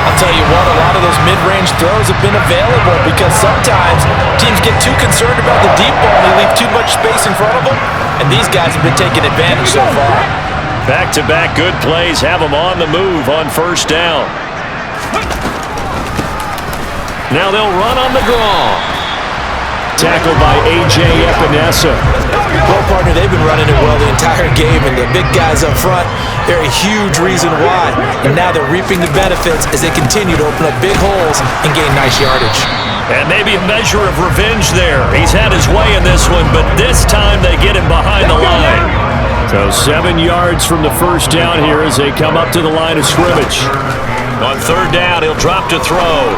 I'll tell you what, a lot of those mid-range throws have been available because sometimes teams get too concerned about the deep ball and they leave too much space in front of them, and these guys have been taking advantage so far. Back-to-back good plays have them on the move on 1st down. Now they'll run on the draw. Tackled by A.J. Epinesa. Well, partner, they've been running it well the entire game, and the big guys up front, they're a huge reason why. And now they're reaping the benefits as they continue to open up big holes and gain nice yardage. And maybe a measure of revenge there. He's had his way in this one, but this time they get him behind the line. So 7 yards from the 1st down here as they come up to the line of scrimmage. On 3rd down, he'll drop to throw.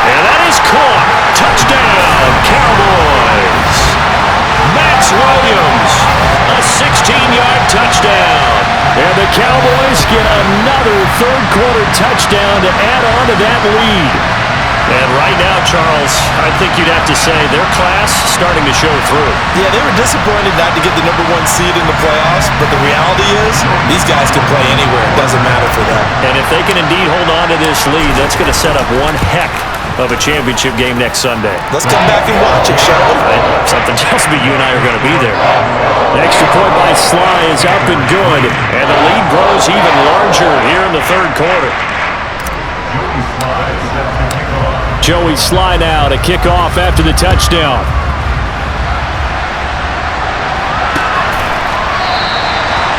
And that is caught. Touchdown, Cowboys. Max Williams, a 16-yard touchdown. And the Cowboys get another 3rd-quarter touchdown to add on to that lead. And right now, Charles, I think you'd have to say their class starting to show through. Yeah, they were disappointed not to get the #1 seed in the playoffs, but the reality is these guys can play anywhere. It doesn't matter for them. And if they can indeed hold on to this lead, that's going to set up one heck of a championship game next Sunday. Let's come back and watch it, shall we? Something tells me you and I are going to be there. The extra point by Sly is up and good, and the lead grows even larger here in the 3rd quarter. Joey Sly now to kick off after the touchdown.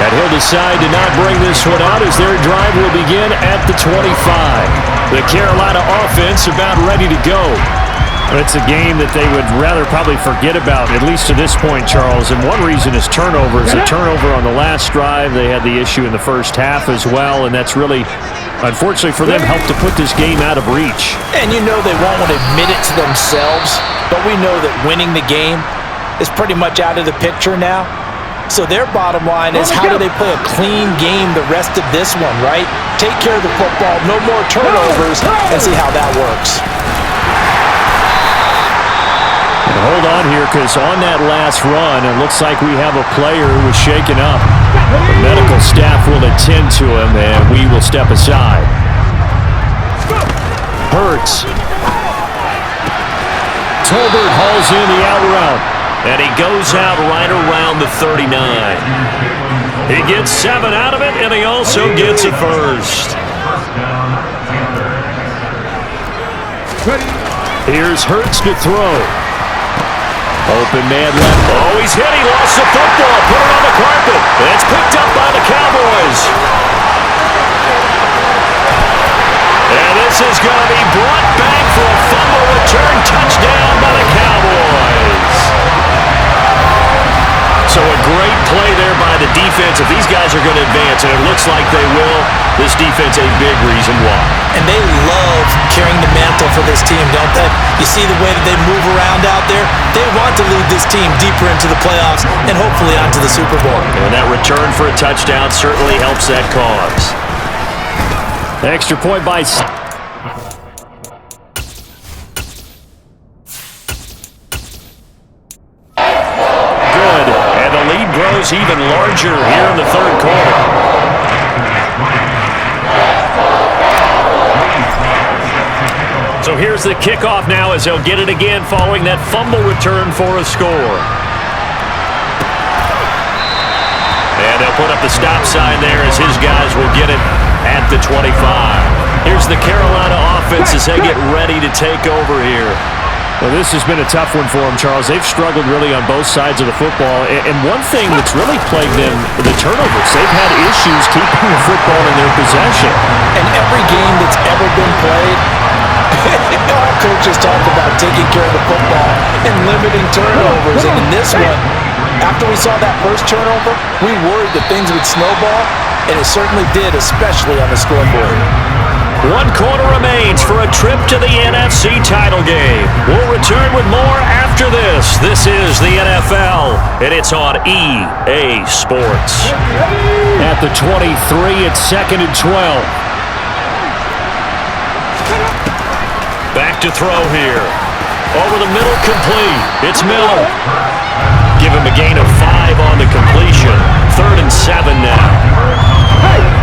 And he'll decide to not bring this one out as their drive will begin at the 25. The Carolina offense about ready to go. It's a game that they would rather probably forget about, at least to this point, Charles. And one reason is turnovers. A turnover on the last drive. They had the issue in the 1st half as well, and that's really, unfortunately for them, helped to put this game out of reach. And you know they won't want to admit it to themselves, but we know that winning the game is pretty much out of the picture now. So their bottom line is, how do they play a clean game the rest of this one, right? Take care of the football, no more turnovers, and see how that works. And hold on here, because on that last run, it looks like we have a player who was shaken up. The medical staff will attend to him, and we will step aside. Hurts. Tolbert hauls in the out route. And he goes out right around the 39. He gets 7 out of it, and he also gets a first. Here's Hurts to throw. Open man left. Oh, he's hit. He lost the football. Put it on the carpet. It's picked up by the Cowboys. And this is going to be brought back for a fumble return touchdown by the Cowboys. So a great play there by the defense, if these guys are going to advance, and it looks like they will, this defense a big reason why. And they love carrying the mantle for this team, don't they? You see the way that they move around out there? They want to lead this team deeper into the playoffs and hopefully onto the Super Bowl. And that return for a touchdown certainly helps that cause. Extra point by... Good. And the lead grows even larger here in the third quarter. So here's the kickoff now as they'll get it again following that fumble return for a score. And they'll put up the stop sign there as his guys will get it at the 25. Here's the Carolina offense as they get ready to take over here. Well, this has been a tough one for them, Charles. They've struggled really on both sides of the football. And one thing that's really plagued them, the turnovers. They've had issues keeping the football in their possession. And every game that's ever been played, all coaches talk about taking care of the football and limiting turnovers. And in this one, after we saw that first turnover, we worried that things would snowball, and it certainly did, especially on the scoreboard. 1 quarter remains for a trip to the NFC title game. We'll return with more after this. This is the NFL, and it's on EA Sports. At the 23, it's 2nd and 12. Back to throw here. Over the middle, complete. It's Miller. Give him a gain of 5 on the completion. 3rd and 7 now.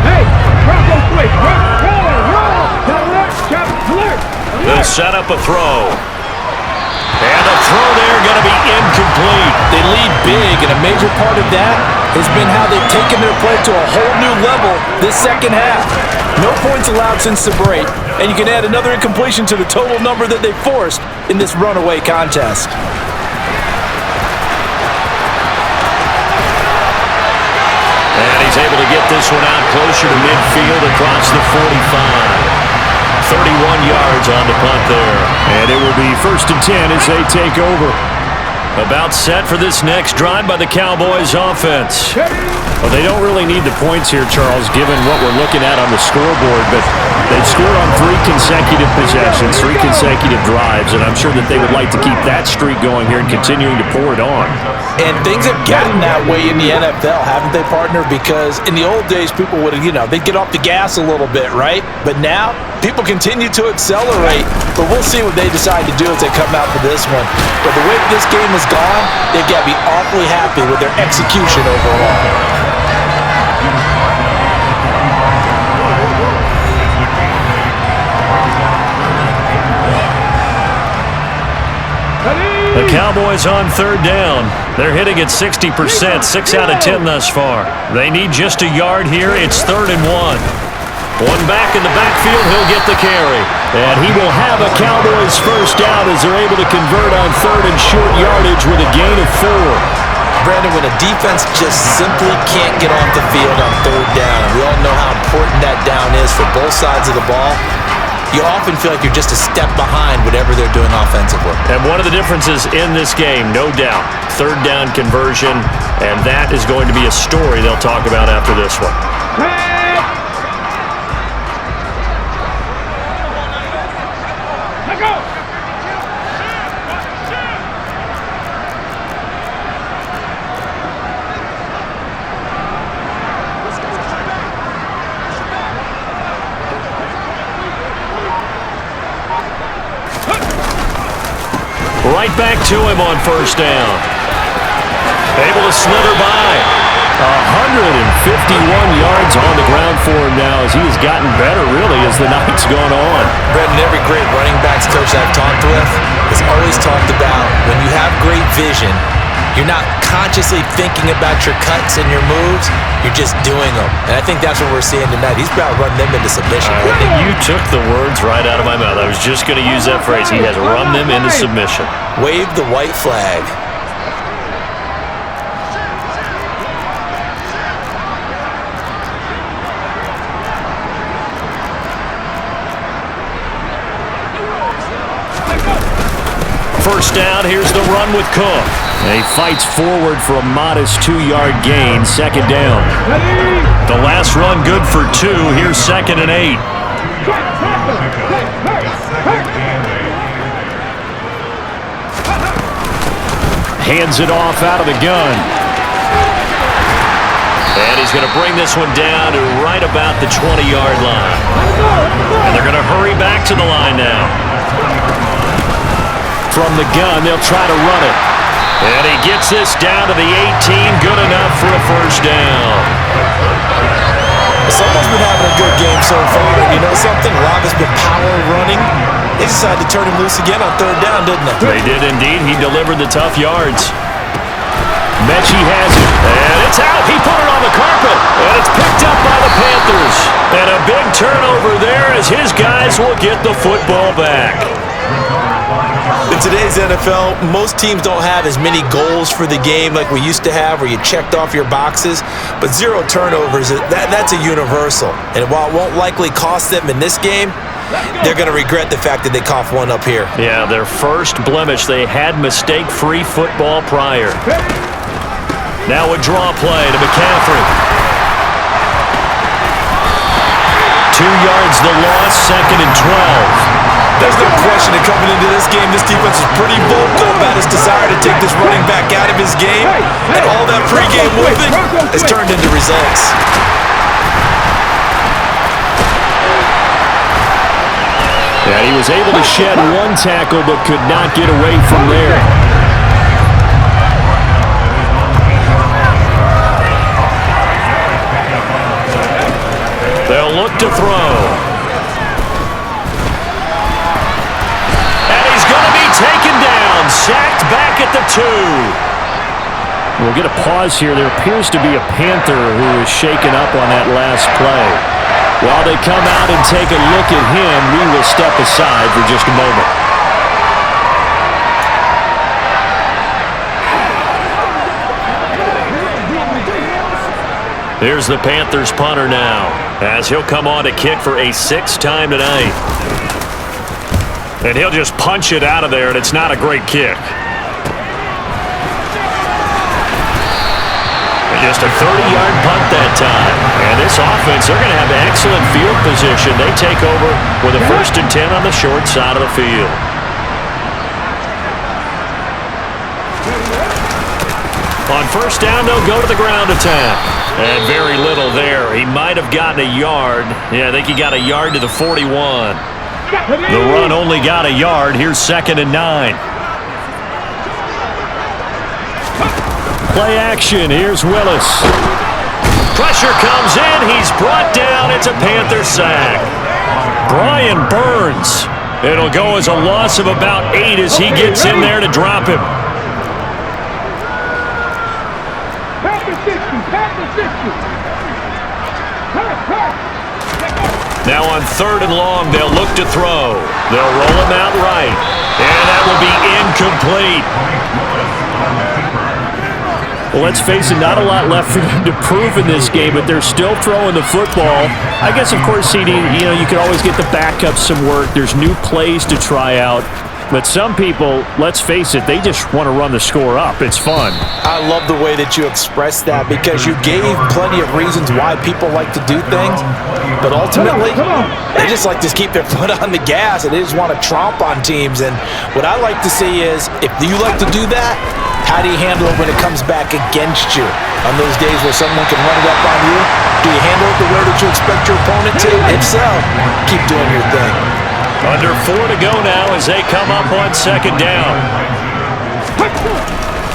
Hey, drop those quick. Roll. They'll set up a throw. And the throw there going to be incomplete. They lead big, and a major part of that has been how they've taken their play to a whole new level this second half. No points allowed since the break, and you can add another incompletion to the total number that they forced in this runaway contest. And he's able to get this one out closer to midfield across the 45. 31 yards on the punt there. And it will be 1st and 10 as they take over. About set for this next drive by the Cowboys offense. Well, they don't really need the points here, Charles, given what we're looking at on the scoreboard, but they've scored on 3 consecutive possessions, 3 consecutive drives, and I'm sure that they would like to keep that streak going here and continuing to pour it on. And things have gotten that way in the NFL, haven't they, partner? Because in the old days, people would, they'd get off the gas a little bit, right? But now, people continue to accelerate, but we'll see what they decide to do as they come out for this one. But the way this game has gone, they've got to be awfully happy with their execution overall. The Cowboys on 3rd down. They're hitting at 60%, 6 out of 10 thus far. They need just a yard here. It's 3rd and 1. One back in the backfield, he'll get the carry. And he will have a Cowboys first down as they're able to convert on 3rd and short yardage with a gain of 4. Brandon, when a defense just simply can't get off the field on 3rd down, and we all know how important that down is for both sides of the ball, you often feel like you're just a step behind whatever they're doing offensively. And one of the differences in this game, no doubt, 3rd down conversion, and that is going to be a story they'll talk about after this one. Right back to him on 1st down. Able to slither by. 151 yards on the ground for him now as he has gotten better, really, as the night's gone on. Brendan, every great running backs coach I've talked with has always talked about when you have great vision, you're not consciously thinking about your cuts and your moves, you're just doing them. And I think that's what we're seeing tonight. He's about to run them into submission. You took the words right out of my mouth. I was just going to use that phrase. He has run them into submission. Wave the white flag. First down, here's the run with Cook. And he fights forward for a modest 2-yard gain, second down. The last run good for 2. Here's 2nd and 8. Hands it off out of the gun. And he's going to bring this one down to right about the 20-yard line. And they're going to hurry back to the line now. From the gun, they'll try to run it. And he gets this down to the 18. Good enough for a first down. Someone's been having a good game so far. And you know something? LaW has been power running. They decided to turn him loose again on 3rd down, didn't they? They did indeed. He delivered the tough yards. Mechie has it. And it's out. He put it on the carpet. And it's picked up by the Panthers. And a big turnover there as his guys will get the football back. In today's NFL, most teams don't have as many goals for the game like we used to have where you checked off your boxes. But 0 turnovers, that's a universal. And while it won't likely cost them in this game, they're going to regret the fact that they coughed one up here. Yeah, their first blemish. They had mistake-free football prior. Now a draw play to McCaffrey. 2 yards the loss, 2nd and 12. There's no question that coming into this game, this defense is pretty vocal about its desire to take this running back out of his game. And all that pregame whooping has turned into results. And he was able to shed 1 tackle but could not get away from there. They'll look to throw. And he's going to be taken down. Sacked back at the 2. We'll get a pause here. There appears to be a Panther who is shaken up on that last play. While they come out and take a look at him, we will step aside for just a moment. Here's the Panthers punter now, as he'll come on to kick for a 6th time tonight. And he'll just punch it out of there, and it's not a great kick. And just a 30-yard punt that time. And this offense, they're going to have excellent field position. They take over with a 1st and 10 on the short side of the field. On 1st down, they'll go to the ground attack. And very little there. He might have gotten a yard. Yeah, I think he got a yard to the 41. The run only got a yard. Here's 2nd and 9. Play action. Here's Willis. Pressure comes in. He's brought down. It's a Panther sack. Brian Burns. It'll go as a loss of about 8 as he gets in there to drop him. Now on 3rd and long, they'll look to throw. They'll roll him out right. And that will be incomplete. Well, let's face it, not a lot left for them to prove in this game, but they're still throwing the football. I guess, of course, CD, you could always get the backups some work. There's new plays to try out. But some people, let's face it, they just want to run the score up. It's fun. I love the way that you expressed that because you gave plenty of reasons why people like to do things. But ultimately, they just like to keep their foot on the gas and they just want to tromp on teams. And what I like to see is, if you like to do that, how do you handle it when it comes back against you? On those days where someone can run it up on you, do you handle it the way that you expect your opponent to? If so, keep doing your thing. Under 4 to go now as they come up on 2nd down.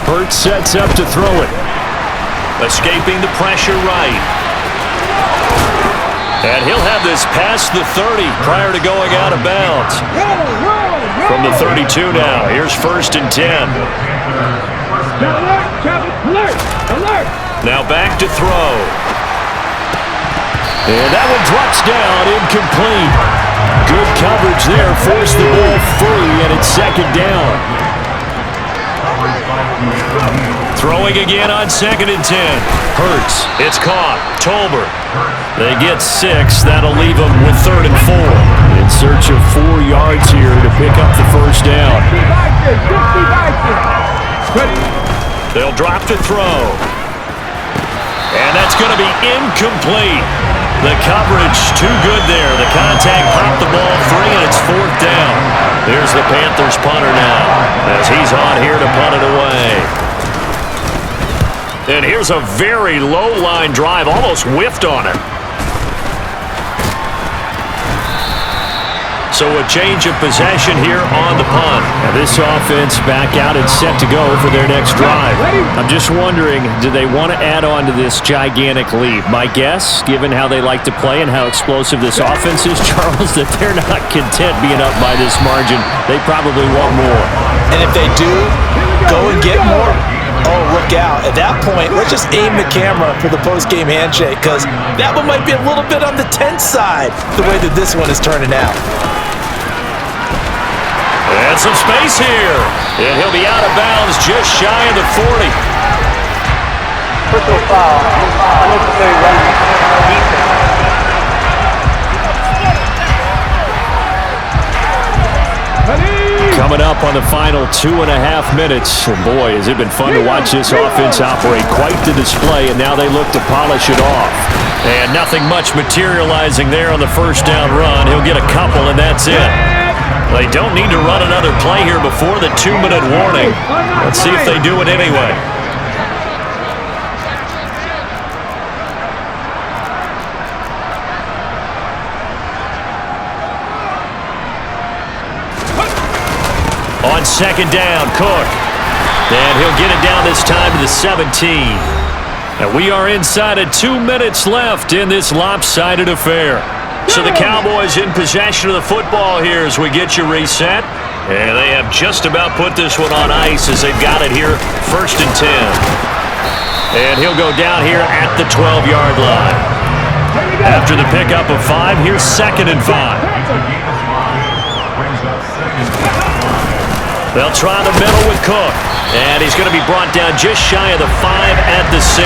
Hurts sets up to throw it. Escaping the pressure right. And he'll have this past the 30 prior to going out of bounds. From the 32 now, here's 1st and 10. Now back to throw. And that one drops down, incomplete. Good coverage there, forced the ball free, and it's 2nd down. Throwing again on 2nd and 10. Hurts. It's caught. Tolbert. They get 6. That'll leave them with 3rd and 4. In search of 4 yards here to pick up the 1st down. They'll drop to throw. And that's going to be incomplete. The coverage too good there. The contact popped the ball free, and it's 4th down. Here's the Panthers punter now as he's on here to punt it away. And here's a very low line drive, almost whiffed on it. So a change of possession here on the punt. Now this offense back out and set to go for their next drive. I'm just wondering, do they want to add on to this gigantic lead? My guess, given how they like to play and how explosive this offense is, Charles, that they're not content being up by this margin. They probably want more. And if they do, go and get more. Oh, look out. At that point, let's just aim the camera for the post-game handshake, because that one might be a little bit on the tense side, the way that this one is turning out. And some space here. And he'll be out of bounds just shy of the 40. Personal foul. Unnecessary running. Defense. Coming up on the final 2.5 minutes. And boy, has it been fun to watch this offense operate. Quite the display, and now they look to polish it off. And nothing much materializing there on the first down run. He'll get a couple, and that's it. They don't need to run another play here before the 2-minute warning. Let's see if they do it anyway. On second down, Cook. And he'll get it down this time to the 17. And we are inside of 2 minutes left in this lopsided affair. So the Cowboys in possession of the football here as we get you reset. And they have just about put this one on ice as they've got it here, 1st and 10. And he'll go down here at the 12-yard line. After the pickup of 5, here's 2nd and 5. They'll try the middle with Cook. And he's going to be brought down just shy of the 5 at the 6.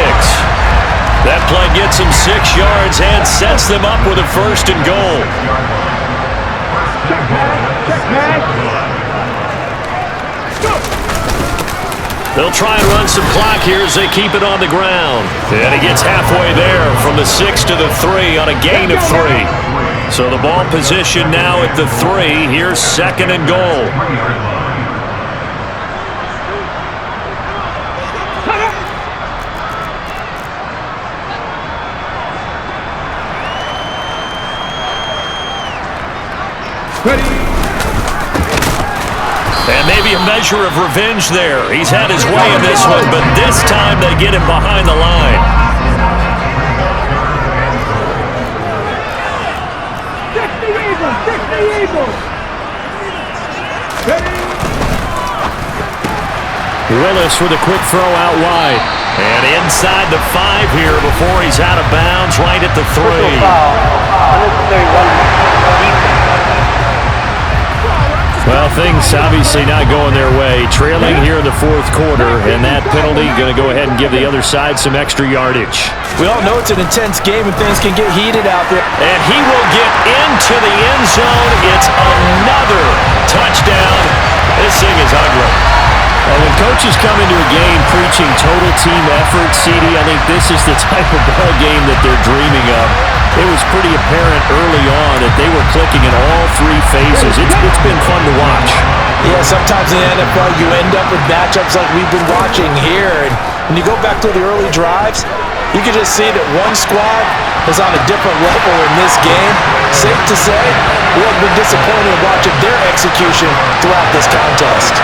That play gets him 6 yards and sets them up with a 1st and goal. They'll try and run some clock here as they keep it on the ground. And he gets halfway there from the 6 to the 3 on a gain of 3. So the ball position now at the 3. Here's 2nd and goal. And maybe a measure of revenge there. He's had his way in this one, but this time they get him behind the line. Willis with a quick throw out wide. And inside the 5 here before he's out of bounds, right at the 3. Unnecessary running. Well, things obviously not going their way. Trailing here in the 4th quarter, and that penalty going to go ahead and give the other side some extra yardage. We all know it's an intense game and things can get heated out there. And he will get into the end zone. It's another touchdown. This thing is ugly. Well, when coaches come into a game preaching total team effort, CD, I think this is the type of ball game that they're dreaming of. It was pretty apparent early on that they were clicking in all 3 phases. It's been fun to watch. Yeah, sometimes in the NFL you end up with matchups like we've been watching here. And when you go back to the early drives, you can just see that one squad is on a different level in this game. Safe to say, we have been disappointed in watching their execution throughout this contest.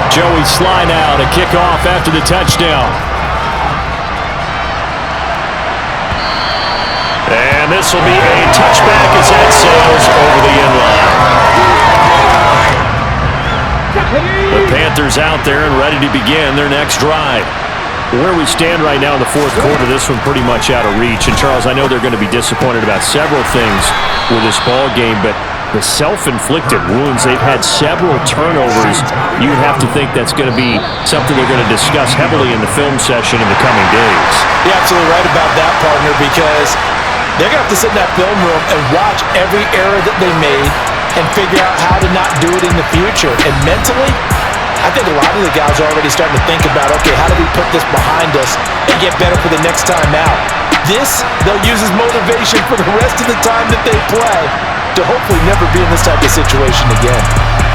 Joey Sly now to kick off after the touchdown. And this will be a touchback as that sails over the end line. The Panthers out there and ready to begin their next drive. Where we stand right now in the 4th quarter, this one pretty much out of reach. And Charles, I know they're going to be disappointed about several things with this ball game, but the self-inflicted wounds, they've had several turnovers. You would have to think that's going to be something they're going to discuss heavily in the film session in the coming days. Yeah, absolutely right about that, partner, because they're going to have to sit in that film room and watch every error that they made and figure out how to not do it in the future. And mentally, I think a lot of the guys are already starting to think about, okay, how do we put this behind us and get better for the next time out? This, they'll use as motivation for the rest of the time that they play to hopefully never be in this type of situation again.